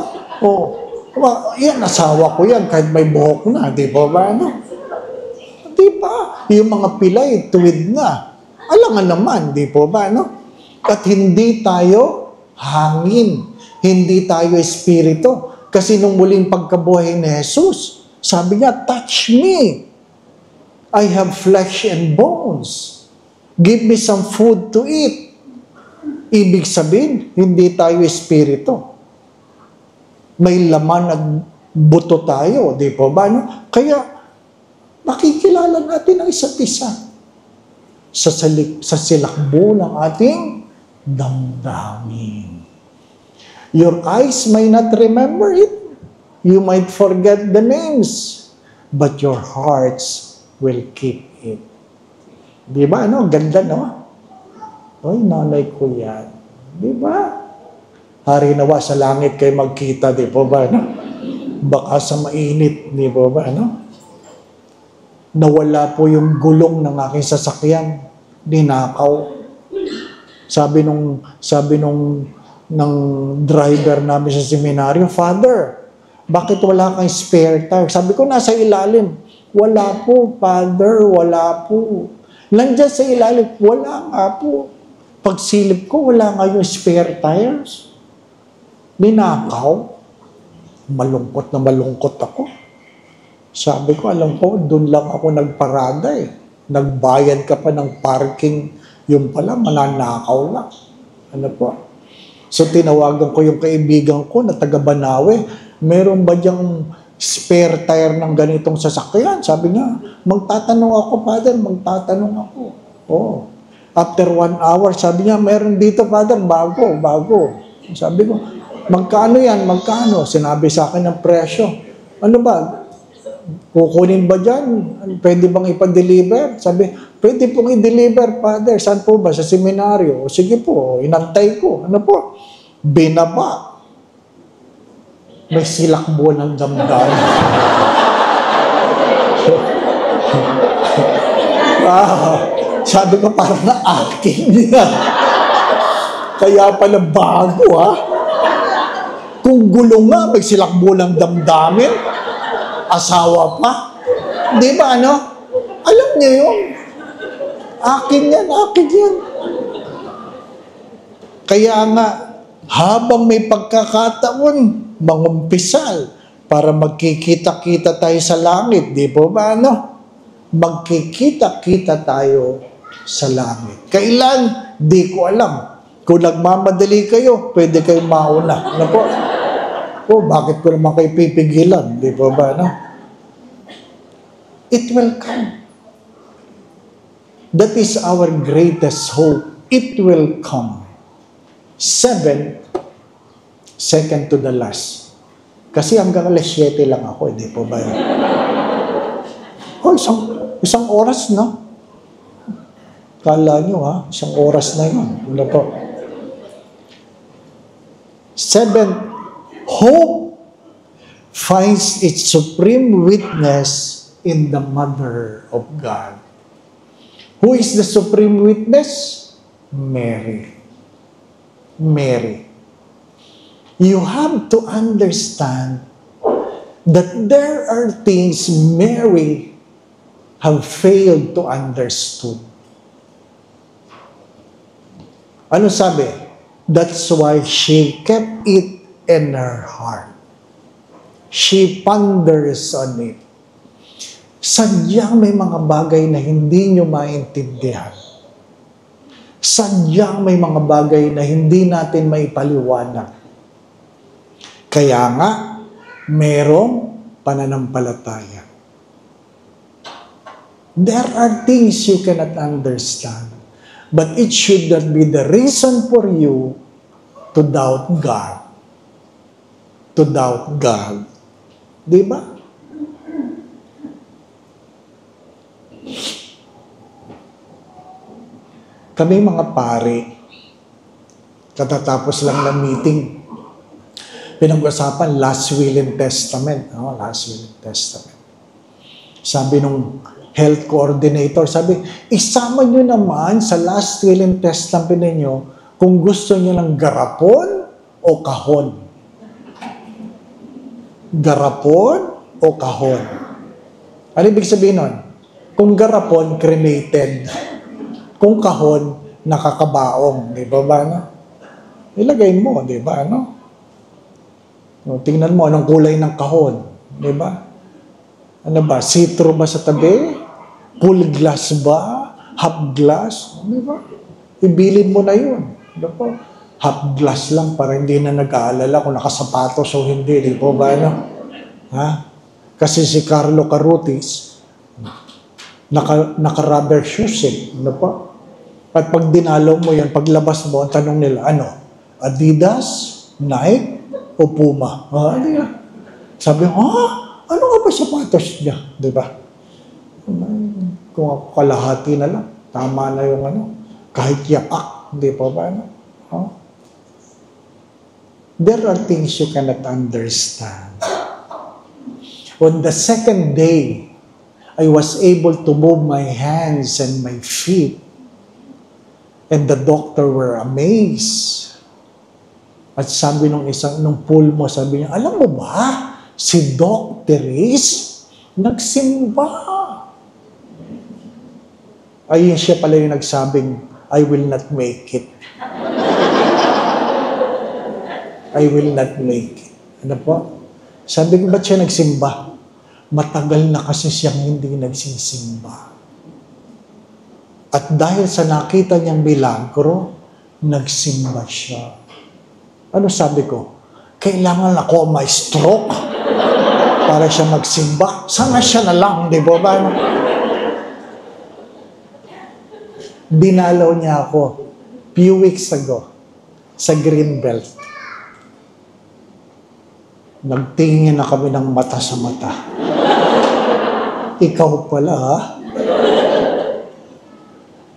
Yan, asawa ko yan, kahit may buhok na, di po ba? No? Di ba? Yung mga pilay, tuwid na. Alangan naman, di po ba? No? At hindi tayo hangin, hindi tayo espiritu. Kasi nung muling pagkabuhay ni Jesus, sabi niya, touch me. I have flesh and bones. Give me some food to eat. Ibig sabihin, hindi tayo espiritu. May laman at buto tayo, di po ba? No? Kaya, makikilala natin ang isa't isa sa silakbo ng ating damdamin. Your eyes may not remember it. You might forget the names, but your hearts will keep it. Di ba? Ano? Ganda, no? Ay, nanay ko yan. Di ba? Hari nawa sa langit kayo magkita, di po ba? No? Baka sa mainit, di po ba? No? Nawala po yung gulong ng aking sasakyan. Ninakaw. Sabi nung driver namin sa seminaryo, Father, bakit wala kang spare tire? Sabi ko, nasa ilalim. Wala po, Father, wala po. Nandiyan sa ilalim, wala nga po. Pagsilip ko, wala nga yung spare tires. Ninakaw. Malungkot na malungkot ako. Sabi ko, alam ko, doon lang ako nagparada eh. Nagbayad ka pa ng parking, yung pala, mananakaw lang. Ano po? So, tinawagan ko yung kaibigan ko na taga Banawe, meron ba diyang spare tire ng ganitong sasakyan? Sabi niya, magtatanong ako, Father, magtatanong ako. Oh. After 1 hour, sabi niya, meron dito, Father, bago. Sabi ko, magkano yan? Magkano? Sinabi sa akin ng presyo. Ano ba? Kukunin ba dyan? Pwede bang ipa-deliver? Sabi, pwede pong i-deliver, Father. Saan po ba? Sa seminaryo. O, sige po, inantay ko. Ano po? Binaba. May silakbo ng damdamin. Sabi ko, parang na-acting niya. Kaya pala bago, ha? Kung gulo nga, may silakbo ng damdamin. Asawa pa. Di ba, ano? Alam niyo yun. Akin yan. Kaya nga, habang may pagkakataon, mangumpisal, para magkikita-kita tayo sa langit. Di po ba, ano? Magkikita-kita tayo sa langit. Kailan? Di ko alam. Kung nagmamadali kayo, pwede kayong mauna. Ano po? Bakit ko naman kayo pipigilan? Di po ba, no? It will come. That is our greatest hope. It will come. 7, second to the last. Kasi hanggang 7 lang ako, di po ba? Isang oras na. Kala nyo, ha? Isang oras na yun. Ano po? 7, hope finds its supreme witness in the Mother of God. Who is the supreme witness? Mary. You have to understand that there are things Mary have failed to understood. Ano sabi? That's why she kept it in her heart. She ponders on it. Sadyang may mga bagay na hindi nyo maintindihan. Sadyang may mga bagay na hindi natin maipaliwanag. Kaya nga, merong pananampalataya. There are things you cannot understand, but it should not be the reason for you to doubt God. To doubt God. Di ba? Kami mga pare, katatapos lang ng meeting, pinag-usapan last will and testament. Last will and testament. Sabi nung health coordinator, sabi, isama nyo naman sa last will and testament ninyo kung gusto nyo ng garapon o kahon. Garapon o kahon. Ano ibig sabihin nun? Kung garapon, cremated. Kung kahon, nakakabaong. Di ba ba? No? Ilagay mo, di ba? No? Tingnan mo, anong kulay ng kahon. Di ba? Ano ba? Citro ba sa tabi? Full glass ba? Half glass? Di ba? Ibilin mo na yun. Di ba? Half glass lang para hindi na nag-aalala kung nakasapatos o hindi. Di ba ba? No? Ha? Kasi si Carlo Carutis, naka-rubber shoes eh. Ano pa? At pag dinalaw mo yan, paglabas mo, ang tanong nila, ano? Adidas? Nike? O Puma? Sabi ko, ano nga ba sapatos niya? Diba? Kung ako kalahati na lang, tama na yung ano, kahit yapak, di pa ba? There are things you cannot understand. On the second day, I was able to move my hands and my feet. And the doctor were amazed. At sabi nung pulmo, sabi niya, alam mo ba, si Doc Therese, nagsimba. Ayun siya pala yung nagsabing, I will not make it. I will not make it. Ano po? Sabi ko, ba't siya nagsimba? Matagal na kasi siyang hindi nagsisimba. At dahil sa nakita niyang milagro, nagsimba siya. Ano sabi ko? Kailangan ako may stroke para siya magsimba. Sana siya na lang, di ba? Dinalaw niya ako few weeks ago sa Greenbelt. Nagtingin na kami ng mata sa mata. Ikaw pala, ha?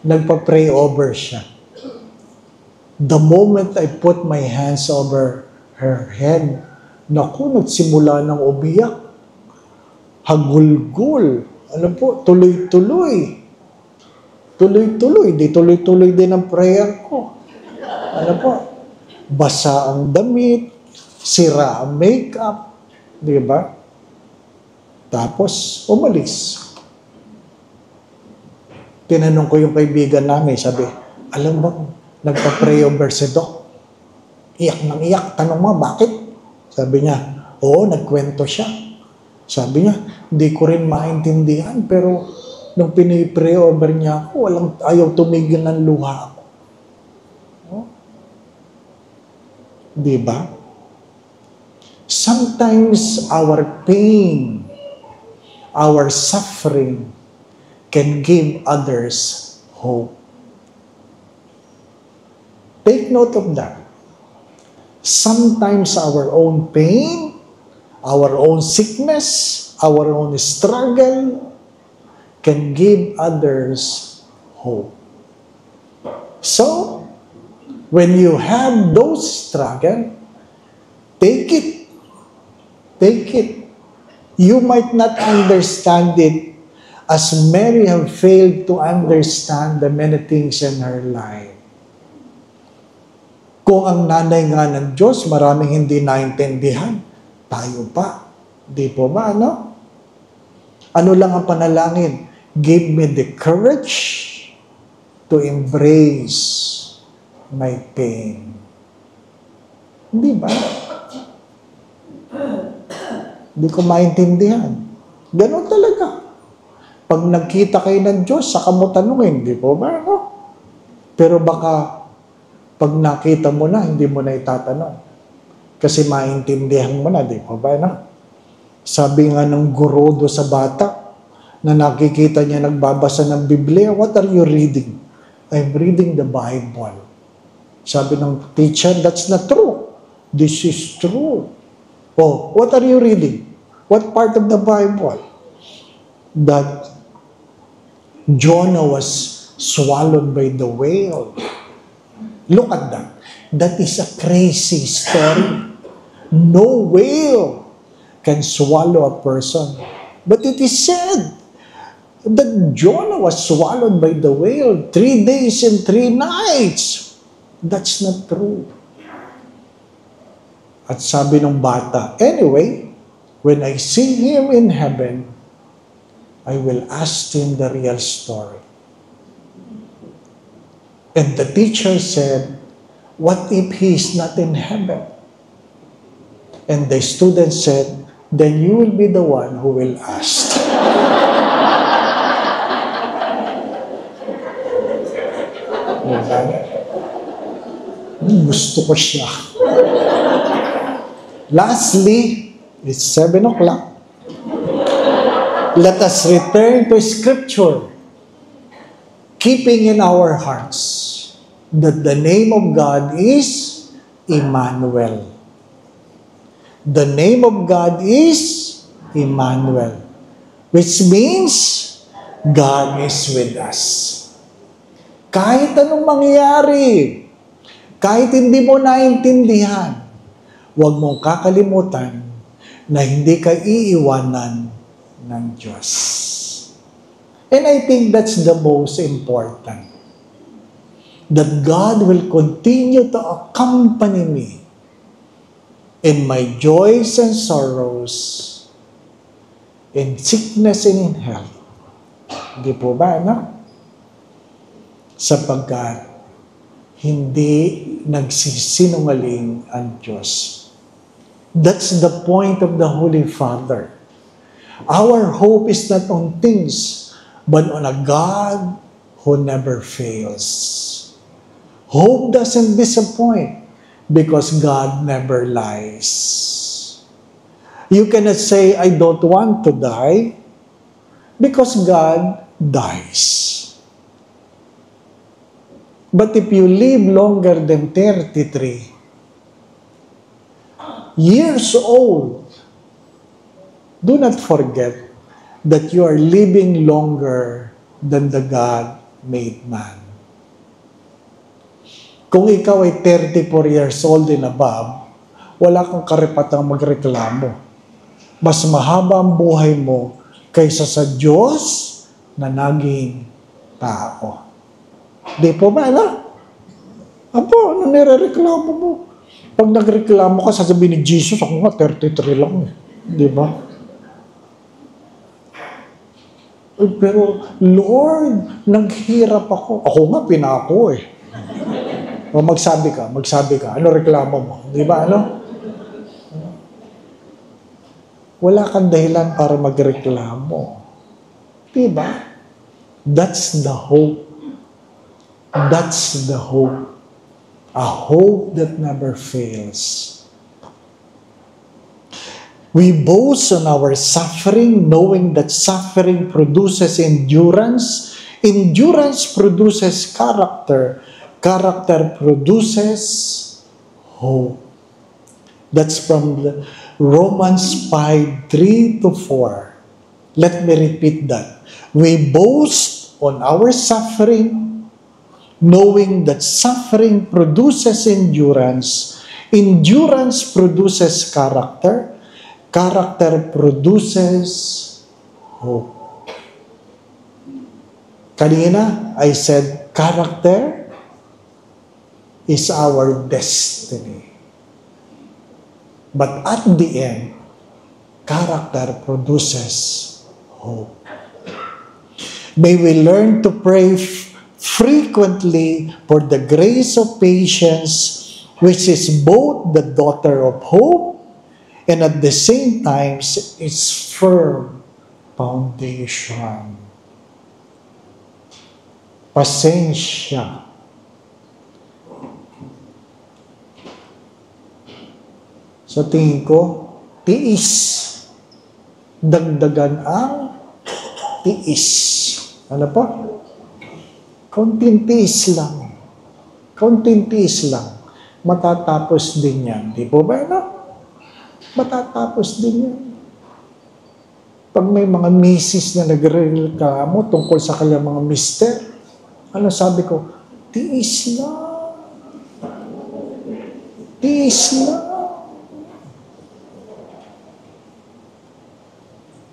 Nagpa-pray over siya. The moment I put my hands over her head, naku, nagsimula ng umiyak. Hagulgul. Ano po, tuloy-tuloy. Tuloy-tuloy. Di tuloy-tuloy din ang prayer ko. Ano po, basa ang damit, sira ang makeup. Di ba? Tapos, umalis. Tinanong ko yung kaibigan namin, sabi, alam ba, nagpa-pray over si Doc. Iyak ng iyak. Tanong mo, bakit? Sabi niya, oo, nagkwento siya. Sabi niya, hindi ko rin maintindihan, pero nung pinipray over niya ako, ayaw tumigil ng luha ako. Oh? Di ba? Sometimes our pain, our suffering, can give others hope. Take note of that. Sometimes our own pain, our own sickness, our own struggle can give others hope. So, when you have those struggles, take it. Take it. You might not understand it as Mary have failed to understand the many things in her life. Kung ang nanay nga ng Diyos, maraming hindi naintindihan, tayo pa. Di po ba, ano? Ano lang ang panalangin? Give me the courage to embrace my pain. Hindi ba? Hindi ko maintindihan. Ganon talaga. Pag nagkita kayo ng Diyos, saka mo tanungin, di po ba? No? Pero baka, pag nakita mo na, hindi mo na itatanong. Kasi maintindihan mo na, di po ba? No? Sabi nga ng guro do sa bata, na nakikita niya nagbabasa ng Biblia, what are you reading? I'm reading the Bible. Sabi ng teacher, that's not true. This is true. Oh, what are you reading? What part of the Bible? That Jonah was swallowed by the whale. Look at that. That is a crazy story. No whale can swallow a person. But it is said that Jonah was swallowed by the whale 3 days and 3 nights. That's not true. At sabi ng bata, anyway, when I see him in heaven, I will ask him the real story. And the teacher said, what if he is not in heaven? And the student said, then you will be the one who will ask. Gusto ko siya. Lastly, it's 7 o'clock. Let us return to Scripture, keeping in our hearts that the name of God is Emmanuel. The name of God is Emmanuel, which means God is with us. Kahit anong mangyari, kahit hindi mo naintindihan, huwag mong kakalimutan na hindi ka iiwanan ng Diyos. And I think that's the most important. That God will continue to accompany me in my joys and sorrows, in sickness and in health. Hindi po ba, no? Sapagkat hindi nagsisinungaling ang Diyos. That's the point of the Holy Father. Our hope is not on things, but on a God who never fails. Hope doesn't disappoint because God never lies. You cannot say, I don't want to die because God dies. But if you live longer than 33 years old, do not forget that you are living longer than the God-made man. Kung ikaw ay 34 years old and above, wala kang karapatang magreklamo. Mas mahaba ang buhay mo kaysa sa Diyos na naging tao. Di po ba, ano? Apo, ano nirereklamo mo? Pag nagreklamo ka, sasabihin ni Jesus, ako nga, 33 lang. Di ba? Pero, Lord, naghirap ako. Ako nga, pinako eh. O magsabi ka. Ano reklamo mo? Di ba, ano? Wala kang dahilan para magreklamo. Di ba? That's the hope. That's the hope. A hope that never fails. We boast on our suffering, knowing that suffering produces endurance. Endurance produces character. Character produces hope. That's from Romans 5:3-4. Let me repeat that. We boast on our suffering, knowing that suffering produces endurance. Endurance produces character. Character produces hope. Kanina, I said, character is our destiny. But at the end, character produces hope. May we learn to pray frequently for the grace of patience, which is both the daughter of hope and at the same time its firm foundation. Pasensya. Sa tingin ko, tiis. Dagdagan ang tiis. Ano po? Kaunting tiis lang. Kaunting tiis lang. Matatapos din yan. Di po ba, no? Matatapos din yan. Pag may mga misis na nagreklamo tungkol sa kanyang mga mister, ano sabi ko? Tiis lang. Tiis lang.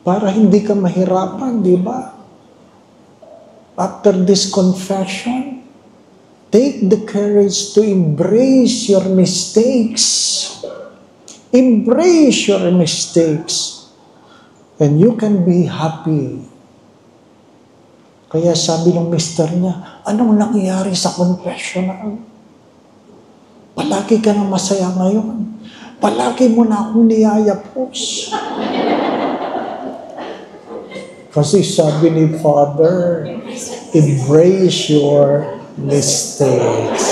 Para hindi ka mahirapan, di ba? After this confession, take the courage to embrace your mistakes. Embrace your mistakes. And you can be happy. Kaya sabi ng mister niya, anong nangyayari sa confessional? Palagi ka na masaya ngayon. Palagi mo na akong niyayapos. Kasi sabi ni Father, embrace your mistakes.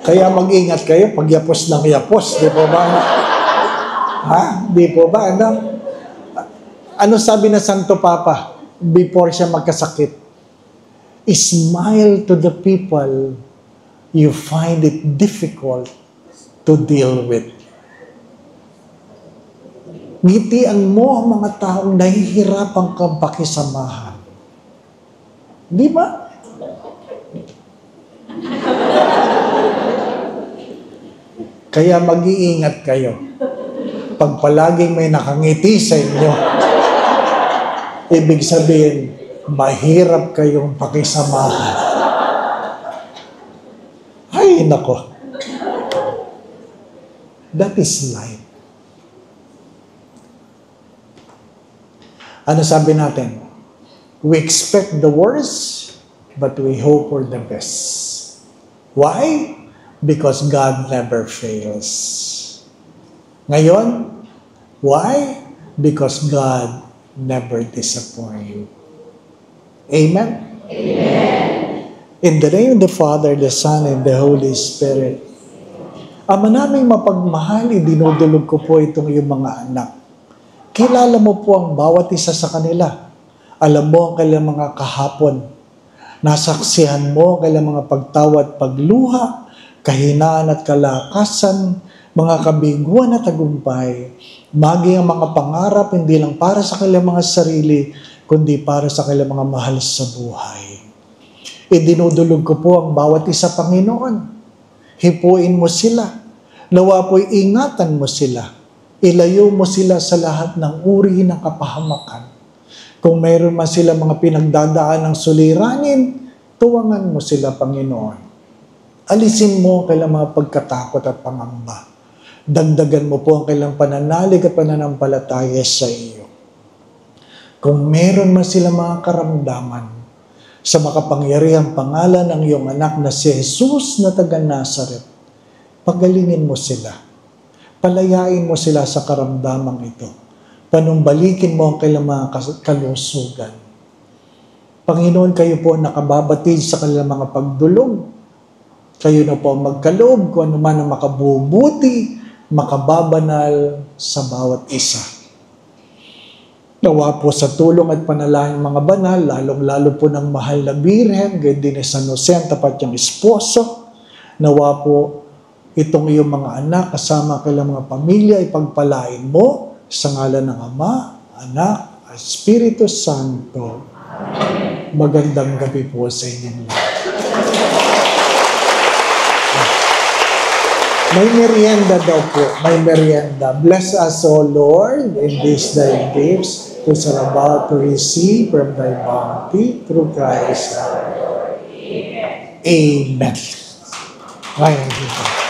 Kaya mag-ingat kayo pag yapos ng yapos. Di po ba? Ha? Di po ba? Ano sabi na Santo Papa before siya magkasakit? Smile to the people you find it difficult to deal with. Ngitian mo ang mga taong nahihirapan kang pakisamahan. Di ba? Kaya mag-iingat kayo. Pag palaging may nakangiti sa inyo, ibig sabihin, mahirap kayong pakisamahan. Ay, nako. That is life. Ano sabi natin? We expect the worst, but we hope for the best. Why? Because God never fails. Ngayon, why? Because God never disappoints. Amen? In the name of the Father, the Son, and the Holy Spirit. Ama naming mapagmahal, idinudulog ko po itong iyong mga anak. Kilala mo po ang bawat isa sa kanila. Alam mo ang kailang mga kahapon. Nasaksihan mo ang kailang mga pagtawad, pagluha, kahinaan at kalakasan, mga kabiguan at tagumpay. Maging ang mga pangarap, hindi lang para sa kailang mga sarili, kundi para sa kailang mga mahal sa buhay. Idinudulog ko po ang bawat isa, Panginoon. Hipuin mo sila. Nawa po'y ingatan mo sila. Ilayo mo sila sa lahat ng uri ng kapahamakan. Kung mayroon man sila mga pinagdadaan ng suliranin, tuwangan mo sila, Panginoon. Alisin mo ang kailang mga pagkatakot at pangamba. Dagdagan mo po ang kailang pananalig at pananampalataya sa iyo. Kung meron man sila mga karamdaman, sa makapangyarihang pangalan ng iyong anak na si Jesus na taga Nazaret, pagalingin mo sila. Palayain mo sila sa karamdamang ito. Panumbalikin mo ang kailang mga kalusugan. Panginoon, kayo po nakababatid sa kanilang mga pagdulog. Kayo na po magkaloob kung ano man ang makabubuti, makababanal sa bawat isa. Nawa po sa tulong at panalangin mga banal, lalong-lalo po ng mahal na Birhen, gayon din ni San Jose, ang tapat niyang esposo. Nawa po itong iyong mga anak, kasama kailang mga pamilya, ipagpalain mo sa ngalan ng Ama, Anak, at Espiritu Santo. Magandang gabi po sa inyong lahat. May merienda daw po. May merienda. Bless us, O Lord, in these thy gifts, which are about to receive from thy bounty through Christ. Amen. Amen.